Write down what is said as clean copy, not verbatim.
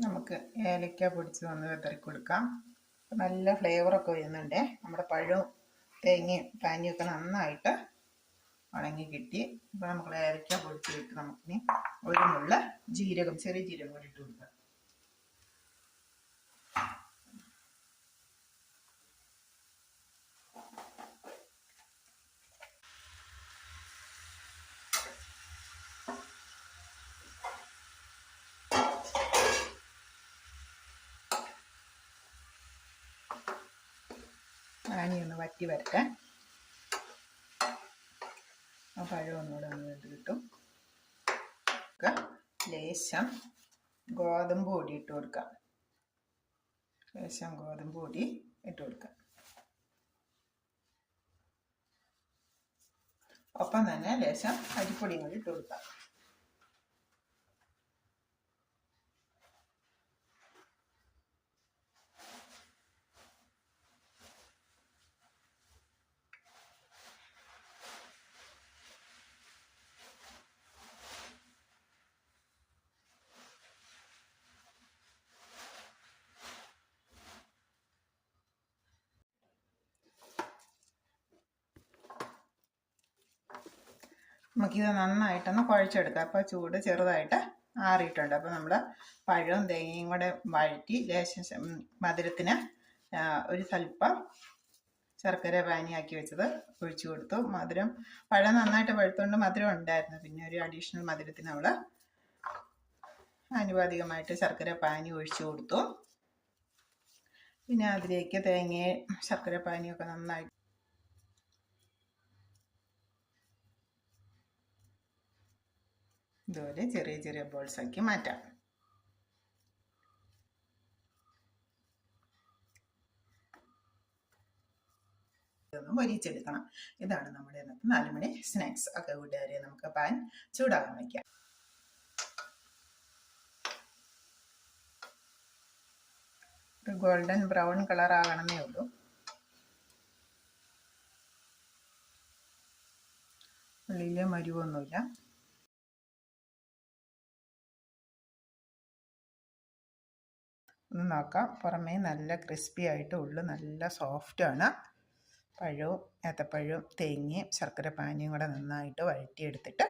നമുക്ക് ഏലക്ക പൊടിച്ച് ഒന്ന് വിതറി കൊടുക്കാം. നല്ല ഫ്ലേവറൊക്കെ വരുന്നുണ്ട്. നമ്മുടെ പഴവും തേങ്ങയും പാനിയൊക്കെ നന്നായിട്ട് ഉണങ്ങി കിട്ടി. അപ്പോൾ നമുക്ക് ഏലക്ക പൊടിച്ചിട്ട് നമുക്കിനി ഒരു നുള്ള ജീരകം, ചെറിയ ജീരകം കൂടി ഇട്ട് കൊടുക്കാം. പാനിയൊന്ന് വറ്റി വരട്ടെ. ആ പഴം ഒന്നുകൂടെ ഒന്ന് വെന്ത് കിട്ടും. ലേശം ഗോതമ്പ് പൊടി ഇട്ട് കൊടുക്കാം. ലേശം ഗോതമ്പ് പൊടി ഇട്ട് കൊടുക്കാം. ഒപ്പം തന്നെ ലേശം അരിപ്പൊടിയും കൂടി ഇട്ട് കൊടുക്കാം. നമുക്കിത് നന്നായിട്ടൊന്ന് കുഴച്ചെടുക്കാം. അപ്പോൾ ചൂട് ചെറുതായിട്ട് ആറിയിട്ടുണ്ട്. അപ്പോൾ നമ്മൾ പഴവും തേങ്ങയും കൂടെ വഴറ്റി ലേശം മധുരത്തിന് ഒരു സ്വല്പം ശർക്കര പാനിയാക്കി വെച്ചത് ഒഴിച്ചു കൊടുത്തു. പഴം നന്നായിട്ട് പഴുത്തുകൊണ്ട് മധുരം ഉണ്ടായിരുന്നു. പിന്നെ ഒരു അഡീഷണൽ മധുരത്തിന് നമ്മൾ ആനുപാതികമായിട്ട് ശർക്കര പാനി ഒഴിച്ചു കൊടുത്തു. പിന്നെ അതിലേക്ക് തേങ്ങയും ശർക്കര പാനിയൊക്കെ നന്നായിട്ട് ഇതുപോലെ ചെറിയ ചെറിയ ബോൾസാക്കി മാറ്റാം. ഇതൊന്ന് മൊരിച്ചെടുക്കണം. ഇതാണ് നമ്മുടെ ഇന്നത്തെ 4 മണി സ്നാക്സ്. ഒക്കെ കൂട്ടുകാരെ, നമുക്ക് പാൻ ചൂടാകാൻ വയ്ക്കാം. ഒരു ഗോൾഡൻ ബ്രൗൺ കളർ ആകണമെന്നേ ഉള്ളൂ. ഉള്ളിൽ മരുവൊന്നുമില്ല. ഒന്ന് നോക്കാം. പുറമേ നല്ല ക്രിസ്പി ആയിട്ട് ഉള്ളു നല്ല സോഫ്റ്റാണ്. പഴവും ഏത്തപ്പഴവും തേങ്ങയും ശർക്കര പാനിയും കൂടെ നന്നായിട്ട് വഴറ്റിയെടുത്തിട്ട്